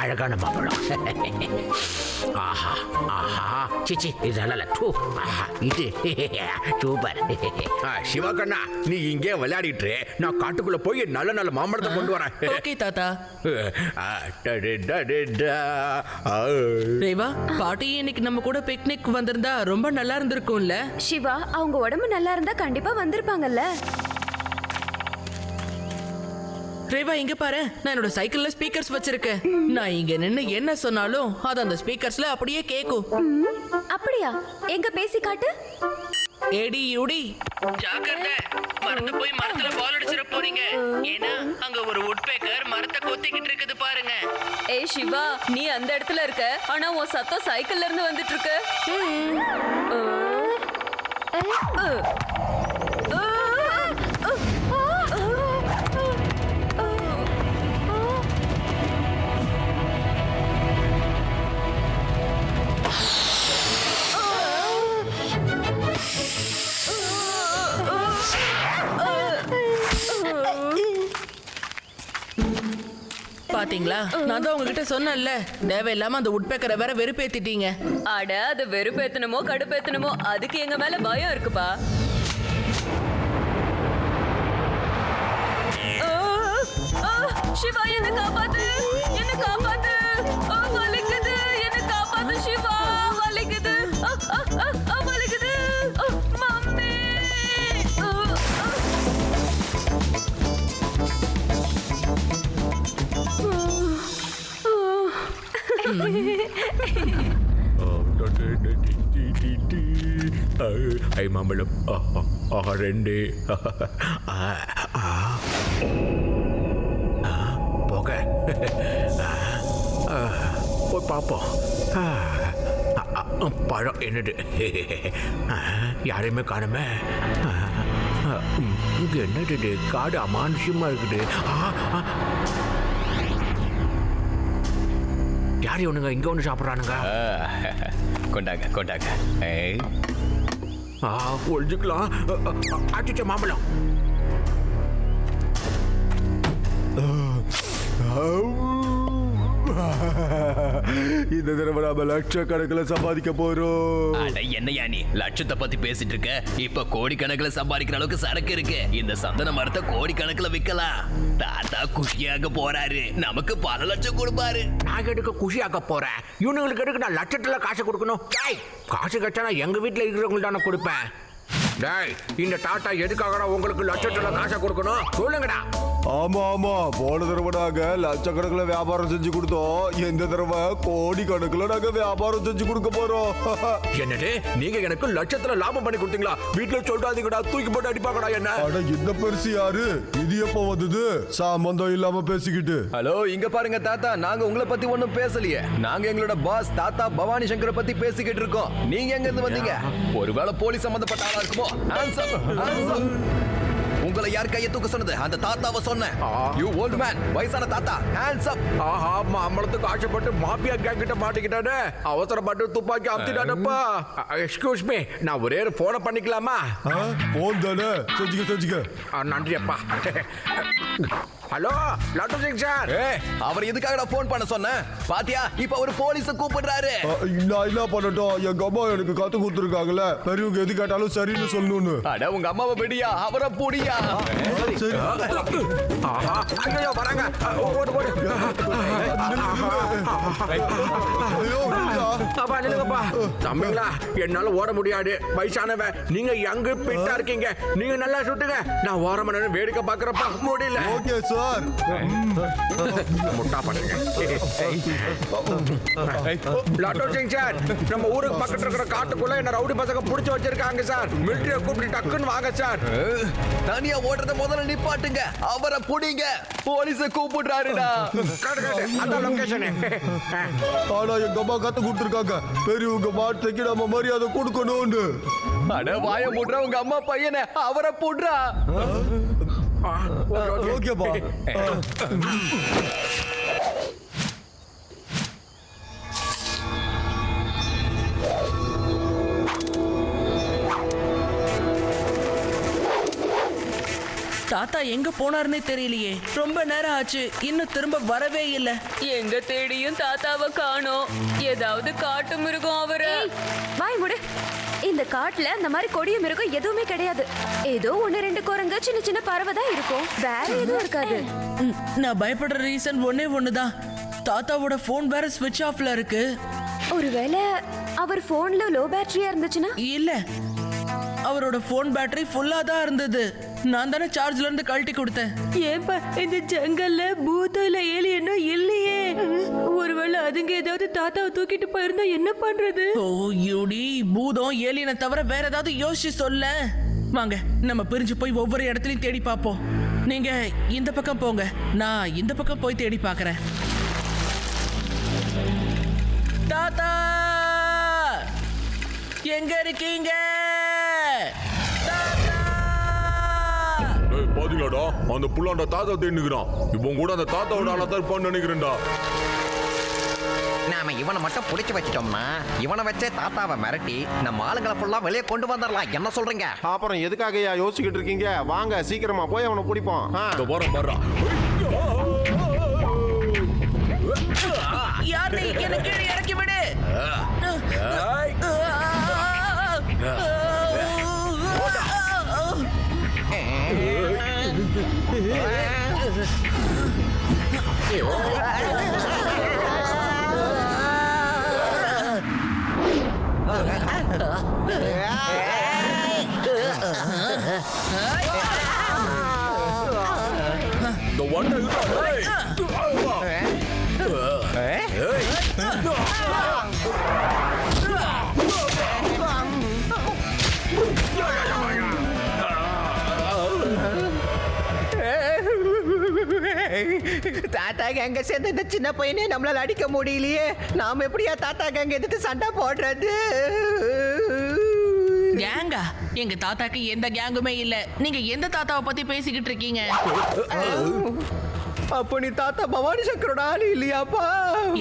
அழகான மாம்பழம். ஆஹா ஆஹா, சிச்சி இது நல்லா இது சூப்பர். சிவா கண்ணா, நீ இங்கே விளையாடிட்டு நான் காட்டுக்குள்ள போய் நல்ல நல்ல மாம்பழத்தை கொண்டு வரேன். ஓகே தாத்தா. ரேவா, பாட்டி இன்னைக்கு நம்ம கூட பிக்னிக் வந்திருந்தா ரொம்ப நல்லா இருந்திருக்கும்ல. சிவா, அவங்க உடம்பு நல்லா இருந்தா கண்டிப்பா வந்திருப்பாங்கல்ல. ரேவா, இங்க பாரு, நான் என்னோட சைக்கிள்ல ஸ்பீக்கர்ஸ் வச்சிருக்கேன். நான் இங்க நின்னு என்ன சொன்னாலும் அது அந்த ஸ்பீக்கர்ஸ்ல அப்படியே கேக்கும். அப்படியா? எங்க பேசி காட்டு. ஏடி யூடி, ஜாக்கிரதை, மறந்து போய் மரத்துல பால் அடிச்சிட போறீங்க. ஏன்னா அங்க ஒரு உட்பேக்கர் மரத்தை கொத்திக்கிட்டு இருக்குது பாருங்க. ஏய் சிவா, நீ அந்த இடத்துல இருக்க, ஆனா உன் சத்தம் சைக்கிள்ல இருந்து வந்துட்டு இருக்கு. பாத்தீங்களா, நான் தான் உங்ககிட்ட சொன்னேன்ல, தேவையில்லாம அந்த உட்பேக்கரை வேற வெறுப்பேத்திட்டீங்க. அட, அது வெறுப்பேத்தனமோ கடுப்பேத்தனமோ அதுக்கு எங்க மேல பயம் இருக்குப்பா. சிவா, என்ன காப்பாத்து, என்ன காப்பாத்து, வலிக்குது, என்ன காப்பாத்து சிவா, வலிக்குது, வலிக்குது, மம்மி. ஐ மாம்பழம் ரெண்டு போக போய் பார்ப்போம். பழம் என்னது? யாரையுமே காணுமே. இங்க என்னது? காடு அமானுஷமா இருக்குது. யார் ஒண்ணுங்க இங்க ஒண்ணு சாப்பிட்றானுங்க? கொண்டாங்க கொண்டாங்க. ஒழிஞ்சுக்கலாம். ஆச்சுச்ச மாம்பழம். இந்த தடவை நாம லட்சக்கணக்கில் சம்பாதிக்க போறோம். என்னையா நீ லட்சத்தை பத்தி பேசிட்டு இருக்க? இப்ப கோடிக்கணக்கில் சம்பாதிக்கிற அளவுக்கு சரக்கு இருக்கு. இந்த சந்தன மரத்தை கோடிக்கணக்கில் விற்கலாம். தாத்தா குஷியாக போறாரு, நமக்கு பல லட்சம் கொடுப்பாரு. நான் எடுக்க குஷியாக போறேன். இவனுங்களுக்கு எடுக்க நான் லட்சத்துல காசு கொடுக்கணும். காசு கட்டா நான் எங்க வீட்டுல இருக்கிறவங்கள்ட்ட நான் கொடுப்பேன். டேய், இந்த டாட்டா எதுக்காகடா உங்களுக்கு லட்சத்துல காசை கொடுக்கணும்? சொல்லுங்கடா. ஆமா ஆமா, போன தடவை நாங்க லட்சக்கணக்கில் வியாபாரம் செஞ்சு கொடுத்தோம். இந்த தடவை கோடிக்கணக்கில் நாங்க வியாபாரம் செஞ்சு கொடுக்க போறோம். என்னது? நீங்க எனக்கு லட்சத்துல லாபம் பண்ணி கொடுத்தீங்களா? வீட்டுல சொல்றாதீங்கடா, தூக்கி போட்டு அடிப்பாங்கடா என்ன. அட, இந்த பெருசு யாரு? இது எப்ப வந்தது? சம்பந்தம் இல்லாம பேசிக்கிட்டு. ஹலோ, இங்க பாருங்க தாத்தா, நாங்க உங்களை பத்தி ஒண்ணும் பேசலையே. நாங்க எங்களோட பாஸ் தாத்தா பவானி சங்கரை பத்தி பேசிக்கிட்டு இருக்கோம். நீங்க எங்க இருந்து வந்தீங்க? ஒருவேளை போலீஸ் சம்பந்தப்பட்ட ஆளா இருக்குமோ? உங்களை யார் கையை தூக்க சொன்னது? அந்த தாத்தாவை சொன்னேன். யூ ஓல்ட் மேன், வயசான தாத்தா, ஹேண்ட்ஸ் அப். ஆஹா, மாம்பழத்துக்கு ஆசைப்பட்டு மாபியா கேங் கிட்ட மாட்டிக்கிட்டானே. அவசரப்பட்டு துப்பாக்கி அமுத்திட்டானப்பா. எக்ஸ்கியூஸ் மீ, நான் ஒரே ஒரு போனை பண்ணிக்கலாமா? போன் தானே, செஞ்சுக்க. நன்றி அப்பா. ஹலோ, லாட்டோ சிங் சார். அவர் எதுக்காக போன் பண்ண சொன்னேன்? பாத்தியா, இப்ப அவர் போலீஸ கூப்பிடுறாரு. நான் என்ன பண்ணட்டும்? எங்க அம்மா எனக்கு கத்து கொடுத்துருக்காங்கல்ல, பெரியவங்க எது கேட்டாலும் சரின்னு சொல்லணும்னு. அட, உங்க அம்மாவை விடியா, அவரை புடியா. சரி. ஆஹா, ஐயோ வராங்க. ஓடு. அப்பா நில்லுங்கப்பா. தம்பிங்களா, என்னால ஓட முடியாது. வயசானவன், நீங்க யங் பிட்டா இருக்கீங்க. நீங்க நல்லா சுட்டுங்க. நான் ஓரமா நின்னு வேடிக்கை பாக்குறப்ப முடியல. Okay sir. முட்டா பண்ணுங்க. லாட்டோ சிங் சார், நம்ம ஊருக்கு பக்கத்துல இருக்கிற காட்டுக்குள்ள என்ன ரவுடி பசங்க புடிச்சு வச்சிருக்காங்க சார். மிலிட்டரிய கூப்பிட்டு டக்குன்னு வாங்க சார். தனியா ஓடுறத முதல்ல நிப்பாட்டுங்க. அவரை புடிங்க. போலீஸ கூப்பிடுறாருடா. அந்த லொகேஷன். ஆனா எங்க அம்மா கத்து கொடுத்துருக்காங்க. சொல்லியிருக்காங்க பெரியவங்க வார்த்தைக்கு நம்ம மரியாதை கொடுக்கணும்னு. அட வாய மூடுற உங்க அம்மா பையனை அவரை போடுறா. ஓகேப்பா. தாத்தா எங்க போனாருன்னே தெரியலையே. ரொம்ப நேரம் ஆச்சு, இன்னும் திரும்ப வரவே இல்ல. எங்க தேடியும் தாத்தாவை காணோம். ஏதாவது காட்டு மிருகம் அவரு. வாய் முடு. இந்த காட்டுல அந்த மாதிரி கொடிய மிருகம் எதுவுமே கிடையாது. ஏதோ 1-2 குரங்கு, சின்ன சின்ன பறவை தான் இருக்கும். வேற எதுவும் இருக்காது. நான் பயப்படுற ரீசன் ஒன்னே ஒண்ணுதான். தாத்தாவோட போன் வேற ஸ்விட்ச் ஆஃப்ல இருக்கு. ஒருவேளை அவர் போன்ல லோ பேட்டரியா இருந்துச்சுன்னா? இல்ல, அவரோட போன் பேட்டரி ஃபுல்லா தான் இருந்தது. நான் தானே சார்ஜ்ல இருந்து கழட்டி கொடுத்தேன். ஏன்பா இந்த ஜங்கல்ல பூதோல ஏலியனும் இல்லையே. ஒருவேளை அதுங்க ஏதாவது தாத்தாவை தூக்கிட்டு போயிருந்தா என்ன பண்றது? ஓ யூடி, பூதம் ஏலியனை தவிர வேற ஏதாவது யோசிச்சு சொல்ல. வாங்க நம்ம பிரிஞ்சு போய் ஒவ்வொரு இடத்துலயும் தேடி பார்ப்போம். நீங்க இந்த பக்கம் போங்க, நான் இந்த பக்கம் போய் தேடி பார்க்கறேன். தாத்தா எங்க இருக்கீங்க? பாத்தீங்களாடா, அந்த புள்ளாண்ட தாத்தா தேடிக்கிறான். இப்போ கூட அந்த தாத்தாவோட ஆளத்தான் இருப்பான்னு நினைக்கிறேன்டா. நாம இவனை மட்டும் புடிச்சு வச்சிட்டோம்னா இவனை வச்சே தாத்தாவை மிரட்டி நம்ம ஆளுங்களை ஃபுல்லா வெளியே கொண்டு வந்துடலாம். என்ன சொல்றீங்க? அப்புறம் எதுக்காக யோசிச்சுக்கிட்டு இருக்கீங்க? வாங்க சீக்கிரமா போய் அவனை பிடிப்போம். போறா யார் நீ? என்ன கீழே இறக்கி விடு. இந்த ஒன்றை தாத்தா கேங்க சேர்ந்து இந்த சின்ன பையனே நம்மளால அடிக்க முடியலையே. நாம எப்படியா தாத்தா கேங்க எதிர்த்து சண்டை போடுறது? கேங்கா? எங்க தாத்தாக்கு எந்த கேங்குமே இல்ல. நீங்க எந்த தாத்தாவை பத்தி பேசிக்கிட்டு இருக்கீங்க? அப்ப நீ தாத்தா பவானி சங்கரோட ஆளு இல்லையாப்பா?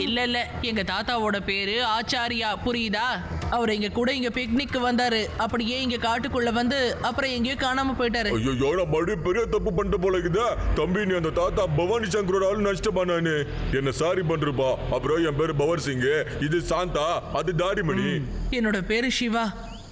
இல்ல இல்ல, எங்க தாத்தாவோட பேரு ஆச்சாரியா, புரியுதா? அவர் இங்க கூட இங்க பிக்னிக் வந்தாரு. அப்படியே இங்க காட்டுக்குள்ள வந்து அப்புறம் எங்கேயோ காணாம போயிட்டாரு. ஐயோ, நான் மறுபடியும் பெரிய தப்பு பண்ணிட்டு போல இருக்குதா? தம்பி, நீ அந்த தாத்தா பவானி சங்கரோட ஆளு நஷ்டமா நானு. என்ன சாரி பண்றப்பா. அப்புறம் என் பேரு பவர் சிங், இது சாந்தா, அது தாடிமணி. என்னோட பேரு சிவா.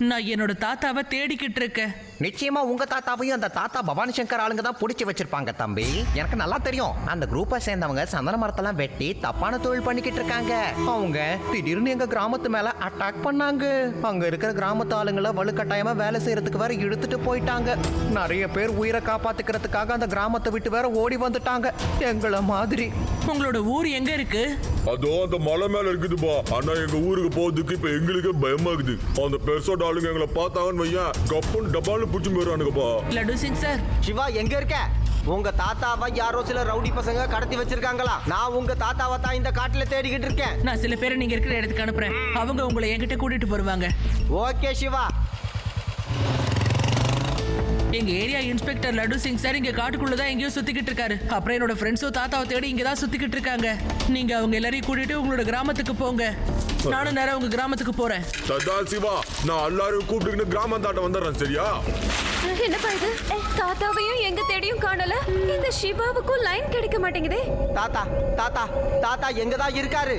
நான் என்னோட தாத்தாவை தேடிக்கிட்டு இருக்கேன். நிச்சயமா உங்க தாத்தாவையும் அந்த தாத்தா பவானி சங்கர் ஆளுங்க தான் புடிச்சு வச்சிருப்பாங்க தம்பி. எனக்கு நல்லா தெரியும். அந்த குரூப்பை சேர்ந்தவங்க சந்தன மரத்தெல்லாம் வெட்டி தப்பான தொழில் பண்ணிக்கிட்டு இருக்காங்க. அவங்க திடீர்னு எங்க கிராமத்து மேல அட்டாக் பண்ணாங்க. அங்க இருக்கிற கிராமத்து ஆளுங்களை வலுக்கட்டாயமா வேலை செய்யறதுக்கு வேற இழுத்துட்டு போயிட்டாங்க. நிறைய பேர் உயிரை காப்பாத்துக்கிறதுக்காக அந்த கிராமத்தை விட்டு வேற ஓடி வந்துட்டாங்க. எங்களை மாதிரி. உங்களோட ஊர் எங்க இருக்கு? அதோ அந்த மலை மேல இருக்குதுப்பா. ஆனா எங்க ஊருக்கு போறதுக்கு இப்ப எங்களுக்கு பயமாகுது. அந்த பெருசோட ஆளுங்க எங்களை பார்த்தாங்கன்னு வையன், கப்புன்னு டப்பாலும் புடிச்சு போயிடுறானுங்கப்பா. லட்டு சிங் சார். சிவா எங்க இருக்க? உங்க தாத்தாவை யாரோ சில ரவுடி பசங்க கடத்தி வச்சிருக்காங்களா? நான் உங்க தாத்தாவை தான் இந்த காட்டுல தேடிக்கிட்டு இருக்கேன். நான் சில பேரை நீங்க இருக்கிற இடத்துக்கு அனுப்புறேன். அவங்க உங்களை என்கிட்ட கூட்டிட்டு வருவாங்க. ஓகே சிவா. எங்க area inspector laddu Singh sir இங்க காட்டுக்குள்ளதான் எங்கேயோ சுத்திக்கிட்டு இருக்காரு. அப்புறம் என்னோட ஃப்ரெண்ட்ஸும் தாத்தாவை தேடி இங்கதான் சுத்திக்கிட்டு இருக்காங்க. நீங்க அவங்க எல்லாரையும் கூட்டிட்டு உங்களோட கிராமத்துக்கு போங்க. நானும் நேரம் உங்க கிராமத்துக்கு போறேன். சதா சிவா, நான் எல்லாரும் கூப்பிட்டு கிராமம் தாட்ட வந்துடுறேன், சரியா? என்னப்பா இது? தாத்தாவையும் எங்க தேடியும் காணல. இந்த சிவாவுக்கும் லைன் கிடைக்க மாட்டேங்குதே. தாத்தா தாத்தா தாத்தா எங்க தான் இருக்காரு?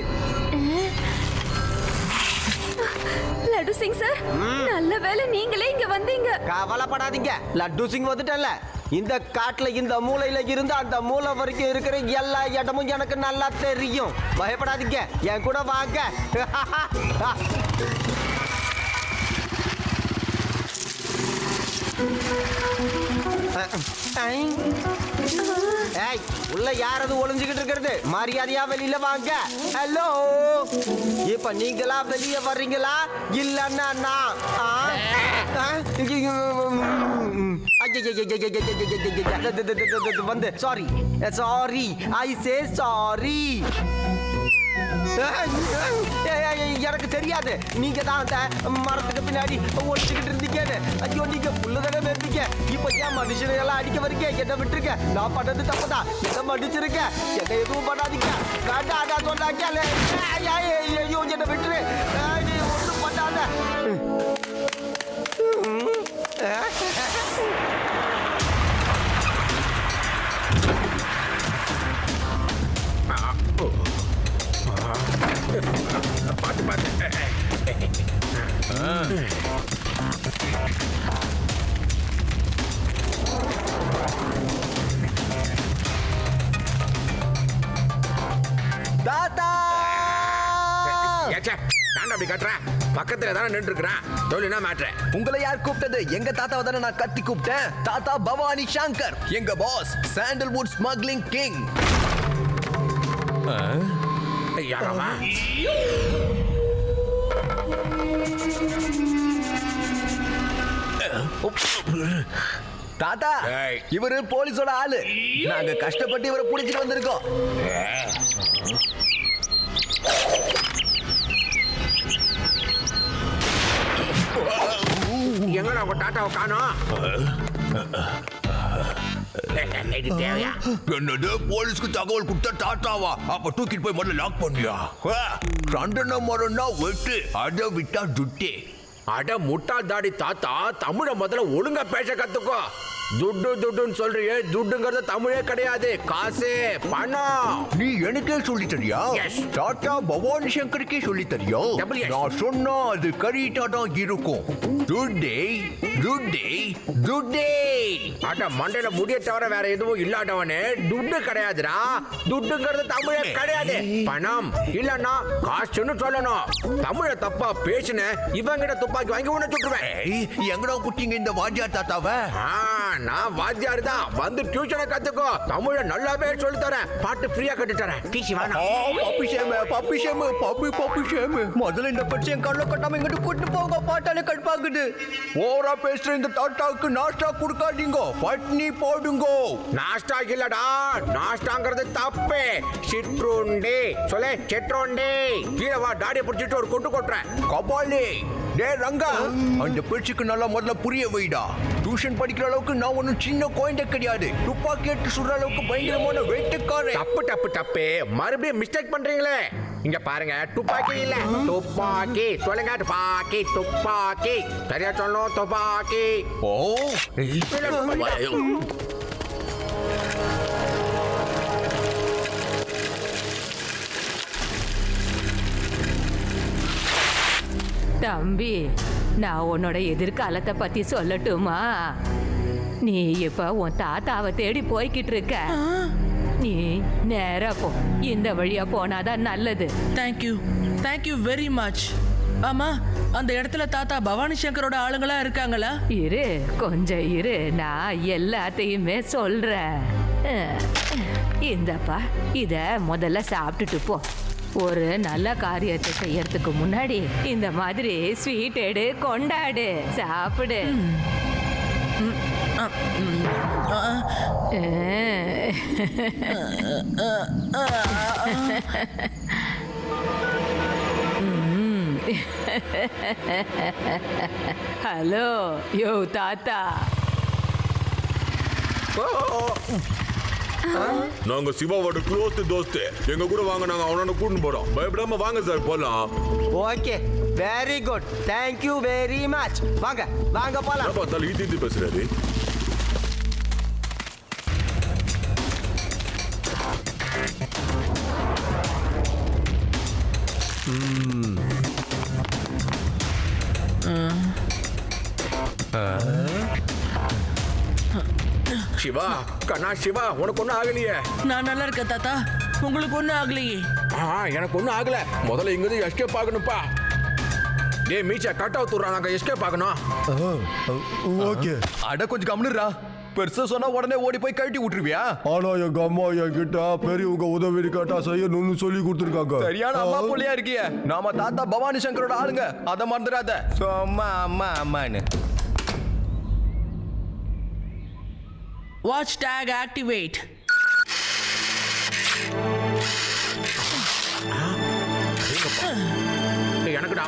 லட்டு சிங் சார், நல்ல வேளை நீங்களே இங்க வந்தீங்க. கவலைப்படாதீங்க, லட்டு சிங் வந்துட்டல. இந்த காட்டுல இந்த மூலையில இருந்து அந்த மூலை வரைக்கும் இருக்கிற எல்லா இடமும் எனக்கு நல்லா தெரியும். பயப்படாதீங்க, என் கூட வாங்க. ஏய், உள்ள யாராவது ஒளிஞ்சுக்கிட்டு இருக்கிறது? மரியாதையா வெளியில வாங்க. ஹலோ, இப்ப நீங்களா வெளியே வர்றீங்களா இல்லன்னா நான்? வந்து sorry sorry I say sorry. எனக்கு தெரியாது நீங்க தான் அந்த மரத்துக்கு பின்னாடி ஒழிச்சுக்கிட்டு இருந்தீங்கன்னு. ஐயோ நீங்க புல்லுதானே மேய்ப்பீங்க. இப்ப ஏன் மனுஷனை எல்லாம் அடிக்க வரீங்க? என்ன விட்டுருக்க, நான் பண்ணது தப்புதான். என்ன மன்னிச்சிருக்க, என்ன எதுவும் பண்ணாதீங்க. வேண்டாம் சொன்னாங்க. ஐயோ என்ன விட்டுரு, ஒன்றும் பண்ணாத. பார்த்து பார்த்து. தாத்தா ஏச்சே, நான் அப்படி கட்டுறேன். பக்கத்துல தானே நின்று இருக்கிறேன். தொழில்னா மாட்டுறேன். உங்களை யார் கூப்பிட்டது? எங்க தாத்தாவை தானே நான் கத்தி கூப்பிட்டேன். தாத்தா பவானி சங்கர், எங்க பாஸ், சாண்டல்வுட் ஸ்மக்லிங் கிங். யாராமா? தாத்தா, ஏய். இவரு போலீஸோட ஆளு. நாங்க கஷ்டப்பட்டு இவரை புடிச்சிட்டு வந்திருக்கோம். எங்கடா உங்க டாட்டாவை காணோம்? இது தேவையா? என்னது போலீஸ்க்கு தகவல் கொடுத்த டாட்டாவா? அப்ப தூக்கிட்டு போய் முதல்ல லாக் பண்ணியா? சண்டன மரம்னா வெட்டு, அதை விட்டா துட்டே. அட முட்டாள் தாடி தாத்தா, தமிழ முதல்ல ஒழுங்கா பேச கத்துக்கோ. துட்டு துட்டுன்னு சொல்றியே, துட்டுங்கிறது தமிழே கிடையாது, காசு பணம். நீ எனக்கே சொல்லி தரியா? Yes. டாட்டா பவானி சங்கருக்கே சொல்லி தரியா? Double yes. நான் சொன்னா அது கரீட்டா தான் இருக்கும். துட்டே துட்டே துட்டே. அட மண்டையில முடிய தவிர வேற எதுவும் இல்லாதவனே, துட்டு கிடையாதுடா. துட்டுங்கிறது தமிழே கிடையாது, பணம் இல்லன்னா காசுன்னு சொல்லணும். தமிழ தப்பா பேசுன இவங்கிட்ட துப்பாக்கி வாங்கி உன்னை சுட்டுருவேன். ஏய், எங்கடா குட்டிங்க இந்த வாத்தியார் தாத்தாவை? நான் வாத்தியார் தான். வந்து டியூஷனை கத்துக்கோ. தமிழ நல்லாவே சொல்லி தரேன். பாட்டு ஃப்ரீயா கட்டு தரேன். டிசி வேணாம். பப்பி ஷேமு. முதல்ல இந்த பட்சியம் கண்ணு கட்டாம இங்கிட்டு கூட்டு போங்க. பாட்டாலே கடுப்பாகுது. ஓரா பேசுற இந்த டாட்டாவுக்கு நாஸ்டா கொடுக்காதீங்க, பட்னி போடுங்க. நாஸ்டா இல்லடா, நாஸ்டாங்கிறது தப்பு. சிற்றுண்டி சொல்லு, சிற்றுண்டி. கீழே வா, டாடியை பிடிச்சிட்டு ஒரு கொண்டு கொட்டுறேன். கபாலி, டே ரங்கா, அந்த பேச்சுக்கு நல்லா முதல்ல புரிய வைடா. டியூஷன் படிக்கிற அளவுக்கு நான் ஒன்னும் சின்ன குழந்தை கிடையாது. துப்பாக்கி எடுத்து சுடுற அளவுக்கு பயங்கரமான வேட்டைக்காரன். தப்பு தப்பு தப்பு. மறுபடியும் மிஸ்டேக் பண்றீங்களே. இங்க பாருங்க, துப்பாக்கி இல்ல, துப்பாக்கி. சொல்லுங்க, துப்பாக்கி துப்பாக்கி. சரியா சொல்லணும், துப்பாக்கி. ஓ, தம்பி, நான் உன்னோட எதிர்காலத்தை பத்தி சொல்லட்டுமா? நீ இப்ப உன் தாத்தாவை தேடி போய்கிட்டு இருக்க. நீ நேரா போ, இந்த வழியா போனாதான் நல்லது. Thank you very much. ஆமா, அந்த இடத்துல தாத்தா பவானி சங்கரோட ஆளுங்களா இருக்காங்களா? இரு, கொஞ்சம் இரு, நான் எல்லாத்தையுமே சொல்றேன். இந்தப்பா, இத முதல்ல சாப்பிட்டுட்டு போ. ஒரு நல்ல காரியத்தை செய்யறதுக்கு முன்னாடி இந்த மாதிரி ஸ்வீட் எடு, கொண்டாடு, சாப்பிடு. ஹலோ யோ தாத்தா. நாங்க சிவாவோட க்ளோஸ் தோஸ்து. எங்க கூட வாங்க, நாங்க அவனோட கூட்டு போறோம். பயப்படாம வாங்க சார், போலாம். Okay, very good, thank you very much. வாங்க வாங்க போலாம். பார்த்தாலும் ஈத்தி பேசுறாரு. சிவா, கண்ணா சிவா, உனக்கு ஒன்றும் ஆகலையே? நான் நல்லா இருக்கேன் தாத்தா, உங்களுக்கு ஒன்றும் ஆகலையே? எனக்கு ஒன்றும் ஆகல. முதல்ல இங்கிருந்து எஸ்கேப் ஆகணும்ப்பா. டே மீச்சா, கட் அவுட் விட்றா, நாங்கள் எஸ்கேப் ஆகணும். ஓகே. அட கொஞ்சம் கம்னுடா. பெருசா சொன்னா உடனே ஓடி போய் கழட்டி விட்டுருவியா? ஆனா எங்க அம்மா என்கிட்ட பெரியவங்க உதவி கேட்டா செய்யணும்னு சொல்லி கொடுத்துருக்காங்க. சரியான அம்மா புள்ளையா இருக்கிய. நாம தாத்தா பவானி சங்கரோட ஆளுங்க, அதை மறந்துடாத. சும்மா அம்மா அம்மான்னு. Watch tag activate. எனக்குடா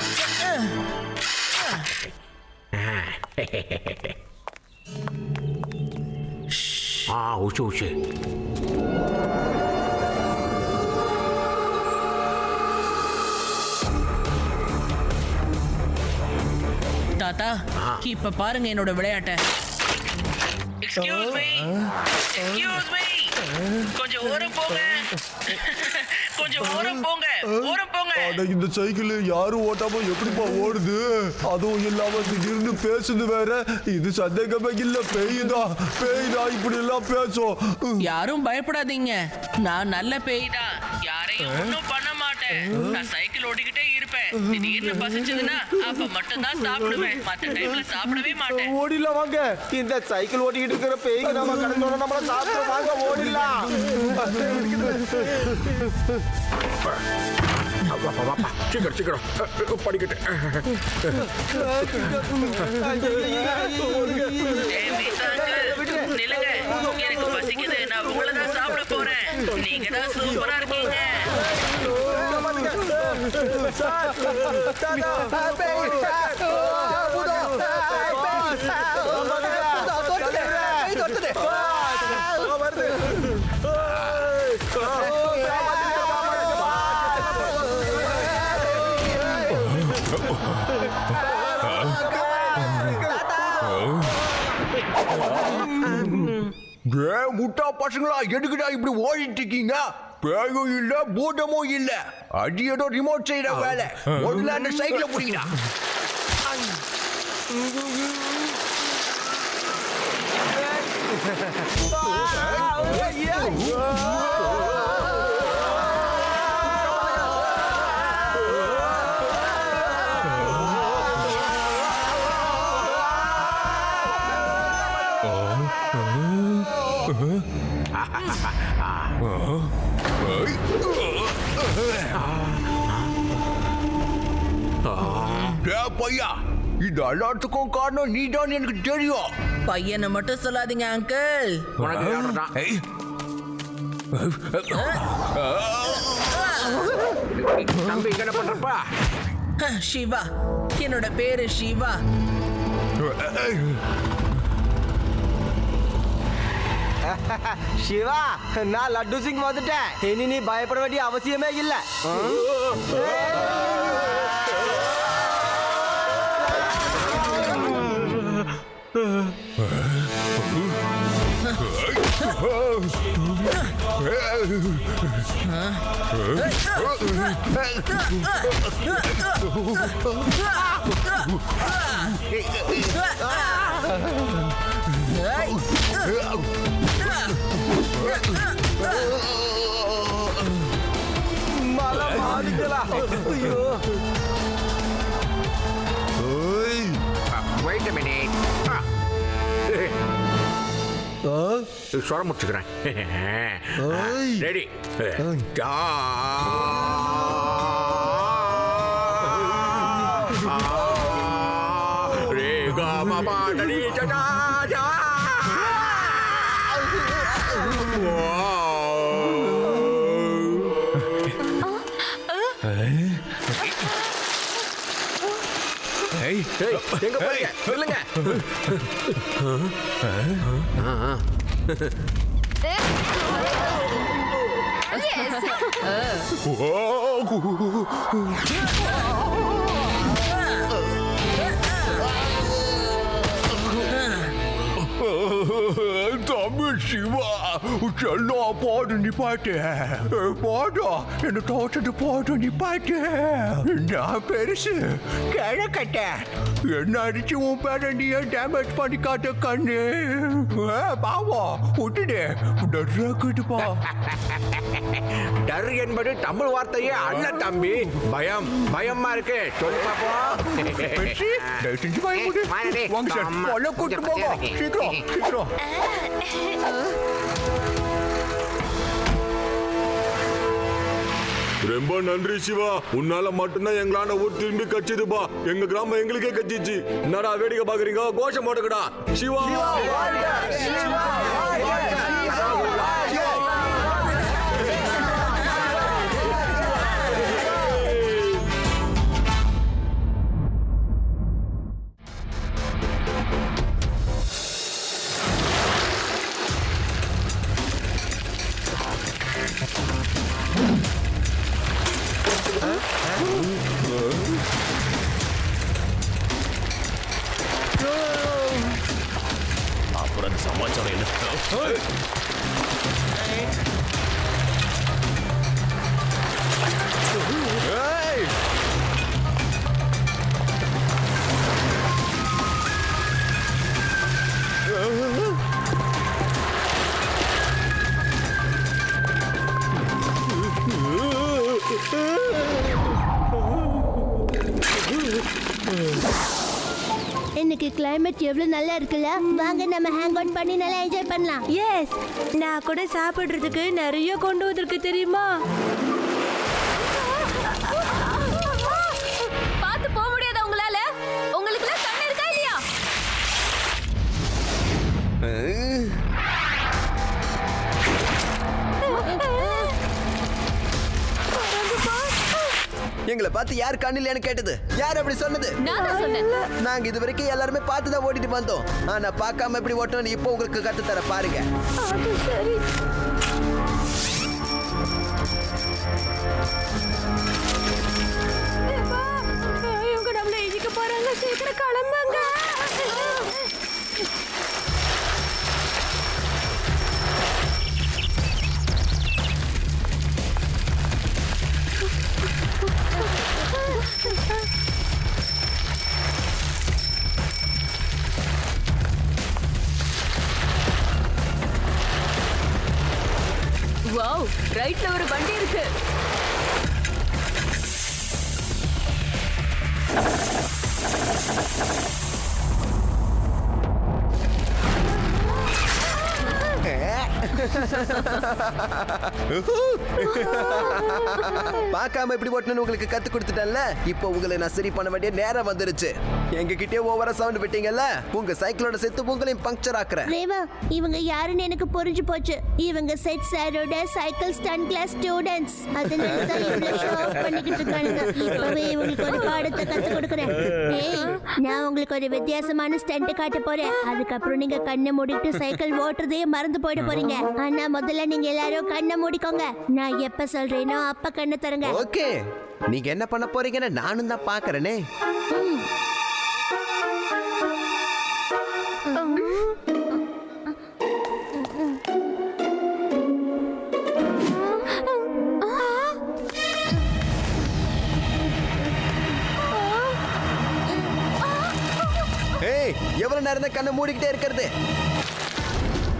உஷு உஷு தாத்தா இப்ப பாருங்க என்னோட விளையாட்ட. எக்ஸ்கியூஸ் மீ, எக்ஸ்கியூஸ் மீ, கொஞ்சம் ஓரம் போங்க, கொஞ்சம் ஓரம் போங்க, ஓரம் போங்க. அட இந்த சைக்கிள் யாரும் ஓட்டாம எப்படிப்பா ஓடுது? அதுவும் இல்லாம திடீர்னு பேசுது வேற. இது சந்தேகமே இல்ல, பேய்தா இப்படி எல்லாம் பேசும். யாரும் பயப்படாதீங்க, நான் நல்ல பேய் தான், யாரையும் ஒண்ணும் பண்ண மாட்டேன். நான் சைக்கிள் ஓடிக்கிட்டே இருப்பேன். திடீர்னு பசிச்சதுன்னா அப்ப மட்டும் தான் சாப்பிடுவேன், மத்த டைம்ல சாப்பிடவே மாட்டேன். ஓடிலாம் வாங்க, இந்த சைக்கிள் ஓட்டிக்கிட்டு இருக்கிற பேய்க்கு நம்ம கடந்தோட நம்மள சாப்பிட்டு வாங்க, ஓடிலாம். சீக்கிரம் சீக்கிரம் படிக்கட்டு. நில்லுங்க, எனக்கு பசிக்குது, நான் உங்களை தான் சாப்பிட போறேன். நீங்க தான் சூப்பரா இருக்கீங்க. முட்டா பசங்களா, எதுக்குடா இப்படி ஓடிட்டு இருக்கீங்க? பேயும் இல்ல பூதமும் இல்ல, அது ஏதோ ரிமோட் செய்யற வேலை. முதல்ல அந்த சைக்கிளை புடிங்கடா. பையா, இது எல்லாத்துக்கும் காரணம் நீதான், எனக்கு தெரியும். பையனை மட்டும் சொல்லாதீங்க அங்கிள். தம்பி என்ன பண்றப்பா? சிவா, என்னோட பேரு சிவா. சிவா, நான் லட்டு சிங் வந்துட்டேன். இனி நீ பயப்பட வேண்டிய அவசியமே இல்ல. Wait a minute. சொரம் முடிச்சுக்கிறேன். ரெடி. ரே கா மா பா டி ஜா ஜா. எங்க போறீங்க? சொல்லுங்க. தம்பி சிவா, செல்லா பாடு நீ பாட்டு பாடா, என்ன தோட்டத்து பாடு நீ பாட்டு. நான் பெருசு கிழக்கட்ட, என்ன அடிச்சு உன் பேர நீ டேமேஜ் பண்ணிக்காட்ட கண்ணு. பாவா விட்டுடு, டர்ராக்குதுப்பா. டர் என்பது தமிழ் வார்த்தையே அல்ல தம்பி. பயம், பயமா இருக்கு. சொல்லி பாப்போம். செஞ்சு பயமுடு. வாங்க சார், பல கூட்டு போங்க. சீக்கிரம் சீக்கிரம். ரொம்ப நன்றி சிவா, உன்னால மட்டும்தான் எங்களான ஊர் திரும்பி கச்சிதுப்பா. எங்க கிராமம் எங்களுக்கே கச்சிச்சு. என்னடா வேடிக்கை பாக்குறீங்க? கோஷம் போட்டுக்கடா. சிவா சமாச்சாரம் என்ன? இன்னைக்கு கிளைமேட் எவ்வளவு நல்லா இருக்குல்ல, வாங்க நம்ம ஹேங் அவுட் பண்ணி நல்லா என்ஜாய் பண்ணலாம். எஸ், நான் கூட சாப்பிடுறதுக்கு நிறைய கொண்டு வந்திருக்கு தெரியுமா? பார்த்து போக முடியாதா உங்களால? உங்களுக்கு கண்ணு இருக்கா இல்லையா? எங்களை பார்த்து யார் கண்ணில்லையான்னு கேட்டது? யார் அப்படி சொன்னது? நான் தான் சொன்னேன். நாங்க இது வரைக்கும் எல்லாருமே பார்த்து தான் ஓட்டிட்டு வந்தோம். ஆனா பார்க்காம எப்படி ஓட்டணும்னு இப்போ உங்களுக்கு கத்து தர பாருங்க. அது சரி. இவங்க நம்மள இடிக்க போறாங்க, சீக்கிரம் கிளம்புங்க. வாவ், ரைட்ல ஒரு வண்டி இருக்கு. பார்க்காம எப்படி ஓட்டணும்னு உங்களுக்கு கத்து கொடுத்துட்டேன்ல. இப்போ உங்களை நான் சரி பண்ண வேண்டிய நேரம் வந்துருச்சு. எங்க கிட்டே ஓவரா சவுண்ட் விட்டீங்கல்ல, உங்க சைக்கிளோட சேர்த்து உங்களையும் பங்க்சர் ஆக்குறேன். ரேவா, இவங்க யாருன்னு எனக்கு புரிஞ்சு போச்சு. இவங்க செட் சாரோட சைக்கிள் ஸ்டண்ட் கிளாஸ் ஸ்டூடண்ட்ஸ். அதனால தான் இவ்வளவு ஷோ ஆஃப் பண்ணிக்கிட்டு இருக்கானுங்க. இப்பவே இவங்களுக்கு ஒரு பாடத்தை கத்து கொடுக்குறேன். ஏய், நான் உங்களுக்கு ஒரு வித்தியாசமான ஸ்டண்ட் காட்ட போறேன். அதுக்கப்புறம் நீங்க கண்ணை மூடிட்டு சைக்கிள் ஓட்டுறதையே மறந்து போயிட போறீங்க. ஆனா முதல்ல நீங்க எல்லாரும் கண்ணை மூடிக்கோங்க. நான் எப்ப சொல்றேனோ அப்ப கண்ணை தருங்க. ஓகே, நீங்க என்ன பண்ண போறீங்கன்னு நானும் தான் பாக்குறேனே. ஏய், எவ்வளவு நேரம் தான் கண்ணை மூடிக்கிட்டே இருக்கிறது?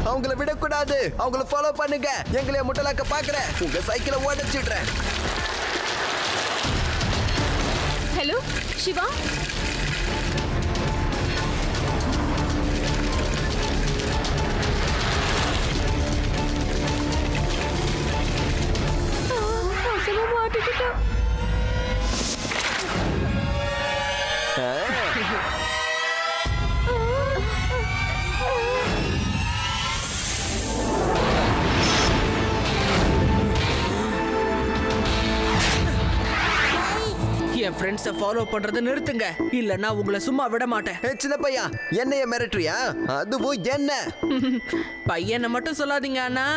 அவங்கள விடக்கூடாது. அவங்கள ஃபாலோ பண்ணுங்க. எங்களைய முட்டலாக்க பாக்குறேன். உங்க சைக்கிளை ஓடிச்சிடுறேன். ஹலோ சிவா, என் ஃப்ரெண்ட்ஸை ஃபாலோ பண்றதை நிறுத்துங்க, இல்லன்னா உங்களை சும்மா விட மாட்டேன். சின்ன பையா, என்னைய மிரட்டுறியா? அதுவும் என்ன? பையனை மட்டும் சொல்லாதீங்க அண்ணா.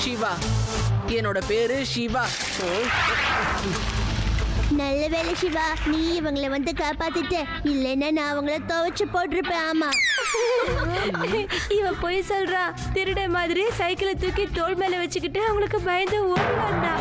சிவா, என்னோட பேரு சிவா. நல்ல வேலை சிவா, நீ இவங்களை வந்து காப்பாத்திட்ட. இல்லைன்னா நான் அவங்கள துவைச்சு போட்டிருப்பேன். ஆமா, இவ போய் சொல்றா. திருட மாதிரி சைக்கிளை தூக்கி தோள் மேல வச்சுக்கிட்டு அவங்களுக்கு பயந்து ஓடி வந்தா.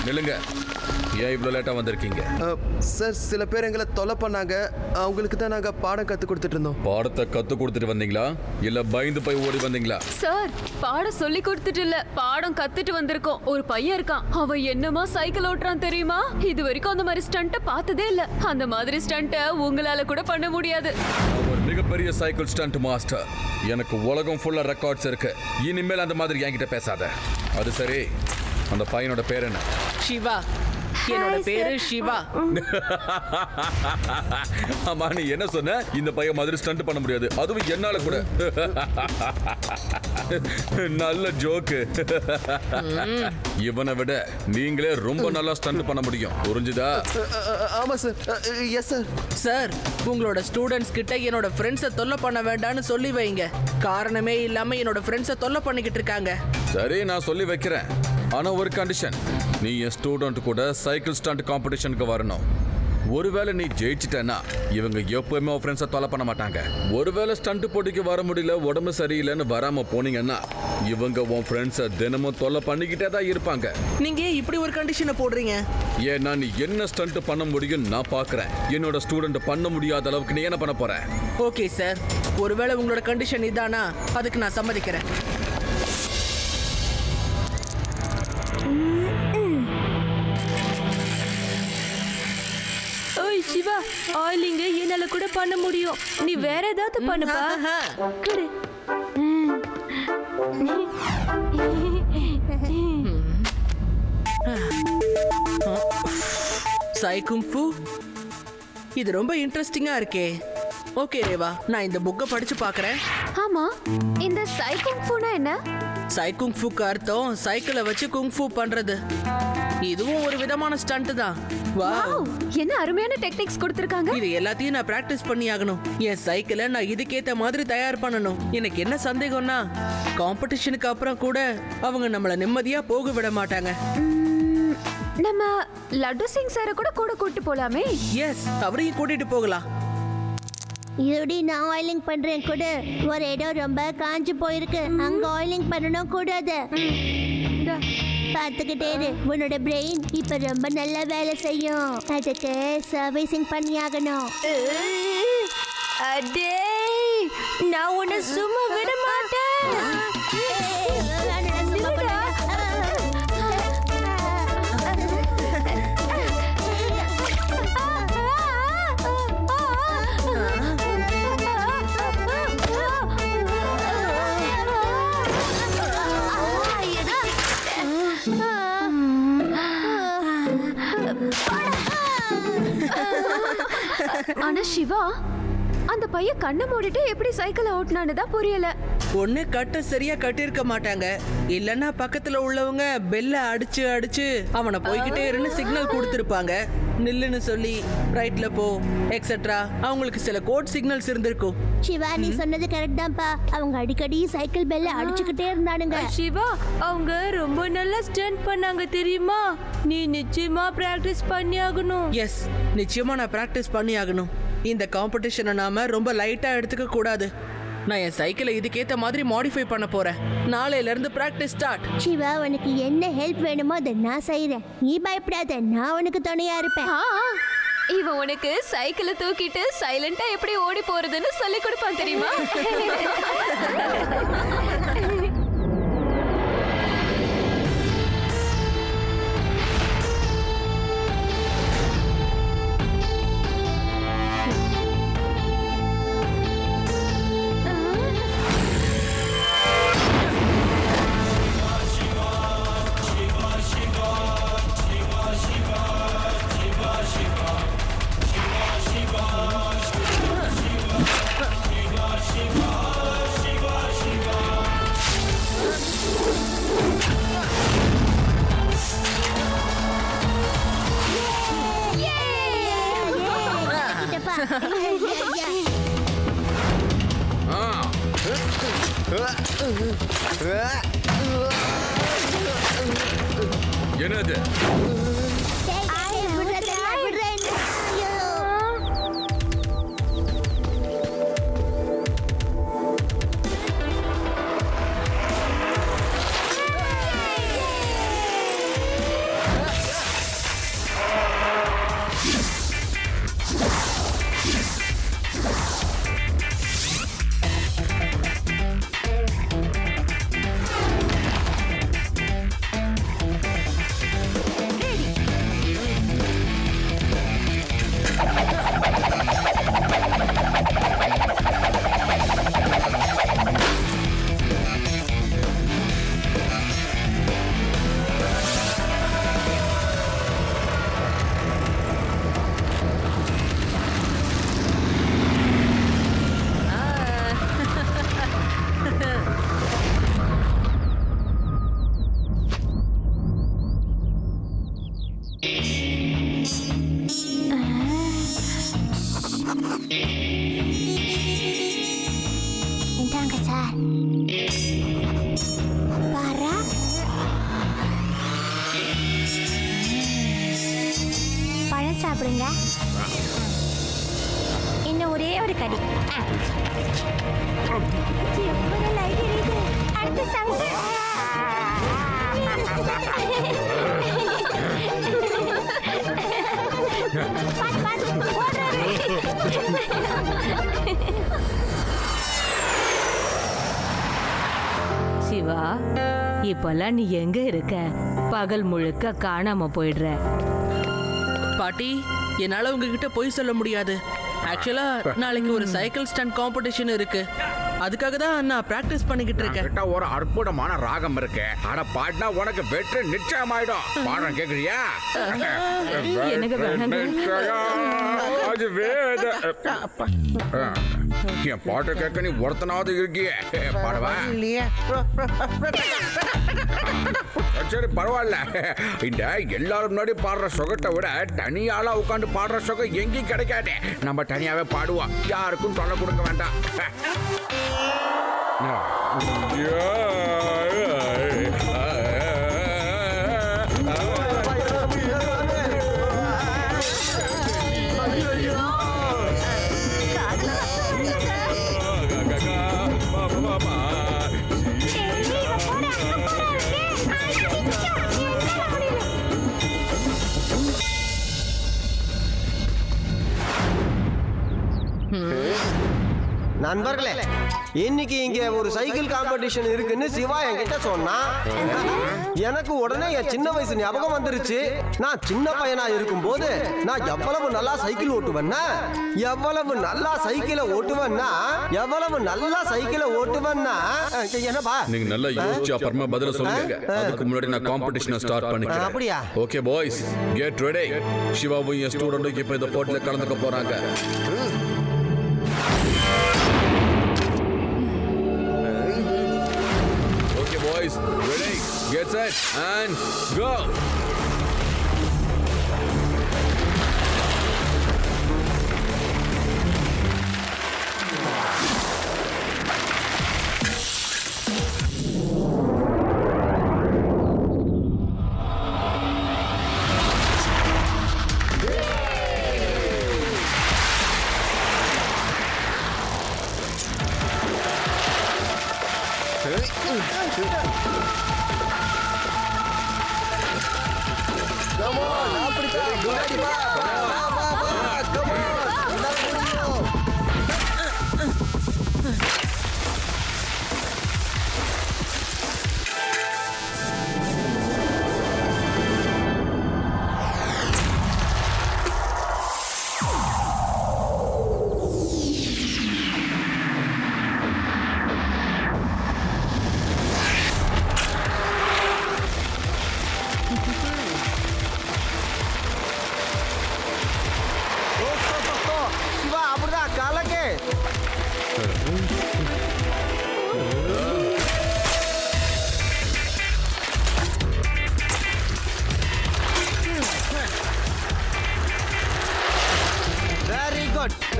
நில்லுங்க, ஏன் இவ்வளவு லேட்டா வந்திருக்கீங்க? சார், சில பேர் எங்களை தொலை பண்ணாங்க. அவங்களுக்கு தான் நாங்க பாடம் கத்து கொடுத்துட்டு இருந்தோம். பாடத்தை கத்து கொடுத்துட்டு வந்தீங்களா இல்ல பயந்து போய் ஓடி வந்தீங்களா? சார், பாடம் சொல்லி கொடுத்துட்டு இல்ல, பாடம் கத்துட்டு வந்திருக்கோம். ஒரு பையன் இருக்கான், அவன் என்னமா சைக்கிள் ஓட்டுறான் தெரியுமா? இது வரைக்கும் அந்த மாதிரி ஸ்டண்ட்டை பார்த்ததே இல்ல. அந்த மாதிரி ஸ்டண்ட்டை உங்களால கூட பண்ண முடியாது. ஒரு மிகப்பெரிய சைக்கிள் ஸ்டண்ட் மாஸ்டர். எனக்கு உலகம் ஃபுல்லா ரெக்கார்ட்ஸ் இருக்கு. இனிமேல் அந்த மாதிரி என்கிட்ட பேசாத. அது சரி, அந்த பையனோட பேர் என்ன? சிவா. என்னோட பேரு சிவா. ஆமா நீ என்ன சொன்ன? இந்த பையன் மாதிரி ஸ்டண்ட் பண்ண முடியாது, அதுவும் என்னால கூட. நல்ல ஜோக்கு. இவனை விட நீங்களே ரொம்ப நல்லா ஸ்டண்ட் பண்ண முடியும், புரிஞ்சுதா? ஆமா சார். Yes sir. சார், உங்களோட ஸ்டூடெண்ட்ஸ் கிட்ட என்னோட ஃப்ரெண்ட்ஸை தொல்லை பண்ண வேண்டாம்னு சொல்லி வைங்க. காரணமே இல்லாம என்னோட ஃப்ரெண்ட்ஸை தொல்லை பண்ணிக்கிட்டு இருக்காங்க. சரி, நான் சொல்லி வைக்கிறேன். ஆனா ஒரு கண்டிஷன், நீ என் ஸ்டூடெண்ட் கூட சைக்கிள் ஸ்டண்ட் காம்படிஷனுக்கு வரணும். ஒருவேளை நீ ஜெயிச்சிட்டேன்னா இவங்க எப்பவுமே உன் ஃப்ரெண்ட்ஸை தொலை பண்ண மாட்டாங்க. ஒருவேளை ஸ்டண்ட் போட்டிக்கு வர முடியல, உடம்பு சரியில்லைன்னு வராம போனீங்கன்னா இவங்க உன் ஃப்ரெண்ட்ஸை தினமும் தொல்லை பண்ணிக்கிட்டே தான் இருப்பாங்க. நீங்க ஏன் இப்படி ஒரு கண்டிஷனை போடுறீங்க? ஏன்னா நீ என்ன ஸ்டண்ட் பண்ண முடியும் நான் பார்க்கறேன். என்னோட ஸ்டூடெண்ட் பண்ண முடியாத அளவுக்கு நீ என்ன பண்ண போற? ஓகே சார், ஒருவேளை உங்களோட கண்டிஷன் இதானா அதுக்கு நான் சம்மதிக்கிறேன். ஓய் சிவா, ஆயிலிங்க என்னால கூட பண்ண முடியும். நீ வேற ஏதாவது பண்ணுப்பா. குடு. சைகுங்ஃபு, இது ரொம்ப இன்ட்ரெஸ்டிங்கா இருக்கே. ஓகே ரேவா, நான் இந்த புக்கை படிச்சு பார்க்கறேன். ஆமா, இந்த சைகுங்ஃபுனா என்ன? சைகுங்ஃபுக்கு அர்த்தம் சைக்கிளை வச்சு குங்ஃபு பண்றது. இதுவும் ஒரு விதமான ஸ்டண்ட் தான். வாவ், என்ன அருமையான டெக்னிக்ஸ் கொடுத்திருக்காங்க. இது எல்லாத்தையும் நான் பிராக்டிஸ் பண்ணி ஆகணும். என் சைக்கிளை நான் இதுக்கேத்த மாதிரி தயார் பண்ணணும். எனக்கு என்ன சந்தேகம்னா, காம்படிஷனுக்கு அப்புறம் கூட அவங்க நம்மள நிம்மதியா போக விட மாட்டாங்க. நம்ம லட்டு சிங் சார கூட கூட்டிட்டு போலாமே. எஸ், அவரையும் கூட்டிட்டு போகலாம். இப்படி நான் ஆயிலிங் பண்றேன் கூட. ஒரு இடம் ரொம்ப காஞ்சு போயிருக்கு, அங்க ஆயிலிங் பண்ணணும் கூடாது. பார்த்துக்கிட்டே இரு, உன்னோட பிரெயின் இப்ப ரொம்ப நல்லா வேலை செய்யும். அதுக்கு சர்வீசிங் பண்ணி ஆகணும். அடே, நான் உன்னை சும்மா விட மாட்டேன். ஆனா சிவா, அந்த பையன் கண்ணை மூடிட்டு எப்படி சைக்கிளை ஓட்டுனான்னு தான் புரியல. ஒண்ணு கட்ட சரியா கட்டியிருக்க மாட்டாங்க, இல்லன்னா பக்கத்துல உள்ளவங்க பெல்ல அடிச்சு அடிச்சு அவனை போய்கிட்டே இருந்து சிக்னல் கொடுத்திருப்பாங்க. நில்லுன்னு சொல்லி, ரைட்ல போ, எக்ஸெட்ரா. அவங்களுக்கு சில கோட் சிக்னல்ஸ் இருந்திருக்கும். சிவா, நீ சொன்னது கரெக்ட் தான்ப்பா. அவங்க அடிக்கடி சைக்கிள் பெல்ல அடிச்சுக்கிட்டே இருந்தானுங்க. சிவா, அவங்க ரொம்ப நல்லா ஸ்டண்ட் பண்ணாங்க தெரியுமா? நீ நிச்சயமா பிராக்டிஸ் பண்ணி ஆகணும். எஸ், நிச்சயமா நான் பிராக்டிஸ் பண்ணி ஆகணும். இந்த காம்படிஷனை நாம ரொம்ப லைட்டா எடுத்துக்க கூடாது. நான் என் சைக்கிளை இதுக்கேத்த மாதிரி மாடிஃபை பண்ண போறேன். நாளையில இருந்து பிராக்டிஸ் ஸ்டார்ட். சிவா, உனக்கு என்ன ஹெல்ப் வேணுமோ அதை நான் செய்யறேன். நீ பயப்படாத, நான் உனக்கு துணையா இருப்பேன். இவன் உனக்கு சைக்கிளை தூக்கிட்டு சைலண்டா எப்படி ஓடி போறதுன்னு சொல்லி கொடுப்பான் தெரியுமா? என்னது? இன்னும் ஒரே ஒரு கடி. எவ்வளவு light எரியுது. அடுத்த சங்கு. பாத்து, ஓடுறாரு. சிவா, இப்பெல்லாம் நீ எங்க இருக்க? பகல் முழுக்க காணாம போயிடுற. பாட்டி, என்னால உங்ககிட்ட பொய் சொல்ல முடியாது. ஆக்சுவலா நாளைக்கு ஒரு சைக்கிள் ஸ்டண்ட் காம்படிஷன் இருக்கு. அதுக்காக தான் நான் பிராக்டிஸ் பண்ணிக்கிட்டு இருக்கேன். கிட்ட ஒரு அற்புதமான ராகம் இருக்கு. ஆனா பாடினா உனக்கு வெற்றி நிச்சயமாயிடும். பாடம் கேக்குறியா? எனக்கு வேணாங்க. அது வேத. என் பாட்டை கேட்க நீ ஒருத்தனாவது இருக்கியே. பாடவா? சரி பரவாயில்ல. இந்த எல்லாரும் முன்னாடி பாடுற சொகத்தை விட தனியால உட்காந்து பாடுற சொகம் எங்கேயும் கிடைக்காது. நம்ம தனியாவே பாடுவோம். யாருக்கும் தொல்லை கொடுக்க வேண்டாம். நண்பர்களே, இன்னைக்கு இங்க ஒரு சைக்கிள் காம்படிஷன் இருக்குன்னு சிவா என்கிட்ட சொன்னா, எனக்கு உடனே என் சின்ன வயசு ஞாபகம் வந்துருச்சு. நான் சின்ன பையனா இருக்கும் போது நான் எவ்வளவு நல்லா சைக்கிள் ஓட்டுவேன்னா என்னப்பா நீங்க நல்லா யோசிச்சு அப்புறமா பதில சொல்லுங்க. அதுக்கு முன்னாடி நான் காம்படிஷனை ஸ்டார்ட் பண்ணிக்கிறேன். அப்படியா? Okay boys, get ready. சிவாவும் என் ஸ்டூடெண்ட்டும் இப்போ இந்த போட்டியில் கலந்துக்க போறாங்க. Boys, ready, get set, and go!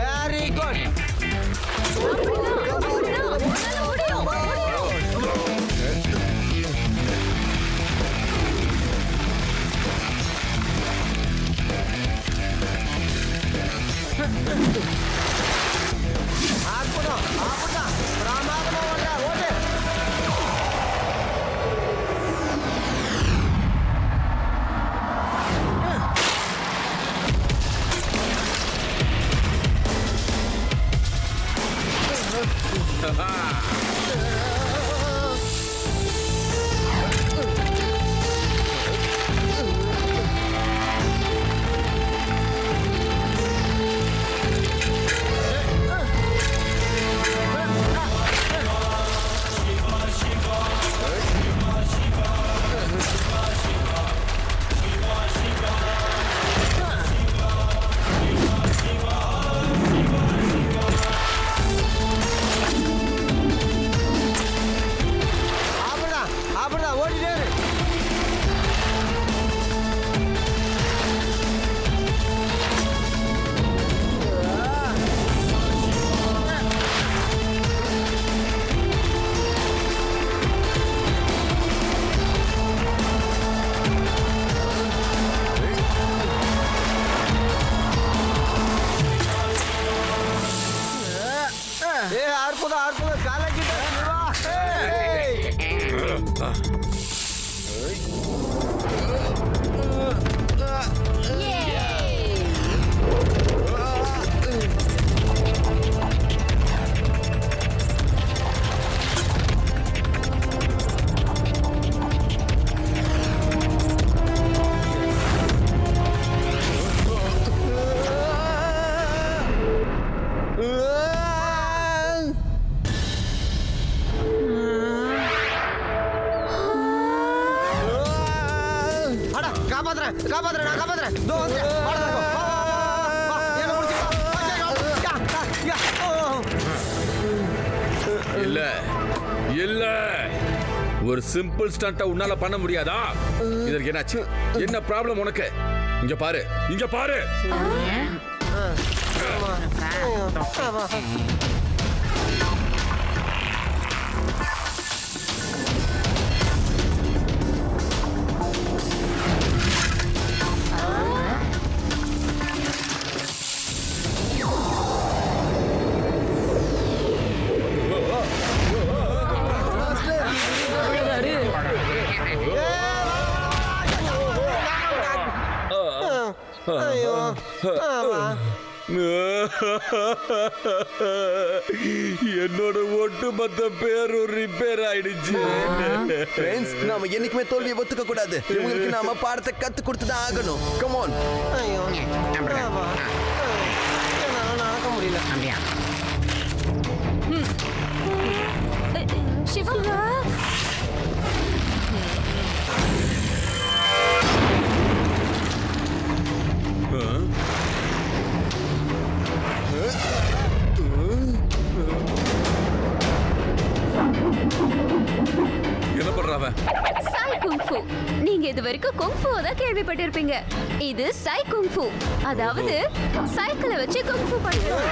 Very good. இல்ல ஒரு சிம்பிள் ஸ்டண்ட உன்னால பண்ண முடியாதா? இதற்கு என்னாச்சு? என்ன ப்ராப்ளம் உனக்கு? இங்க பாரு, இங்க பாரு. ஐயோ ஆமா. என்னோட ஒட்டுமொத்த பேரும் ரிப்பேர் ஆயிடுச்சு. ஃப்ரெண்ட்ஸ், நாம என்னைக்குமே தோல்வியை ஒத்துக்க கூடாது. இவங்களுக்கு நாம பாடத்தை கத்து கொடுத்து தான் ஆகணும். Come on. ஐயோ ஆமா. என்னால நடக்க முடியல. சிவா என்ன பண்றாவ? சாய் குங்ஃபு. நீங்க இது வரைக்கும் குங்ஃபு தான் கேள்விப்பட்டிருப்பீங்க. இது சாய் குங்ஃபு, அதாவது சைக்கிளை வச்சு குங்ஃபு பண்றது.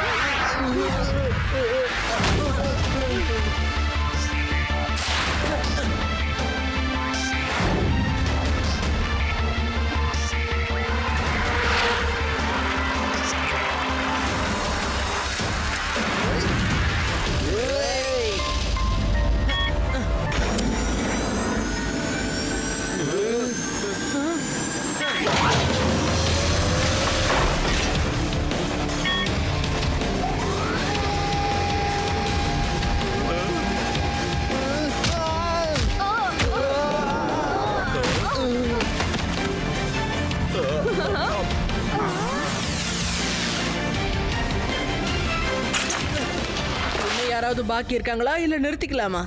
இன்னும் யாராவது பாக்கி இருக்காங்களா இல்ல நிறுத்திக்கலாமா?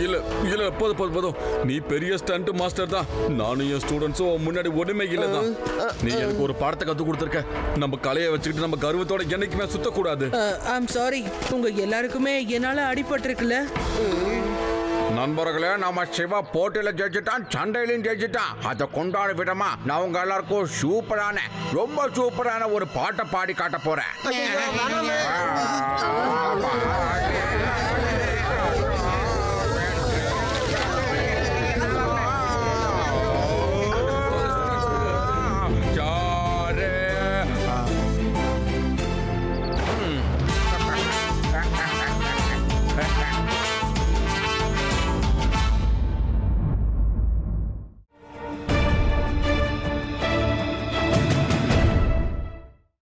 இல்ல இல்ல, போதும். நீ பெரிய ஸ்டண்ட் மாஸ்டர் தான். நானும் என் ஸ்டூடெண்ட்ஸும் முன்னாடி ஒண்ணுமே இல்ல தான். நீ எனக்கு ஒரு பாடத்தை கத்து கொடுத்துருக்க. நம்ம கலையை வச்சுக்கிட்டு நம்ம கர்வத்தோட என்னைக்குமே சுத்தக்கூடாது. ஐம் சாரி, உங்க எல்லாருக்குமே என்னால அடிபட்டிருக்குல்ல. நண்பர்களே, நம்ம சிவா போட்டியில ஜெயிச்சிட்டான், சண்டையிலையும் ஜெயிச்சிட்டான். அதை கொண்டாட விடமா நான் உங்க எல்லாருக்கும் ரொம்ப சூப்பரான ஒரு பாட்டை பாடி காட்ட போறேன்.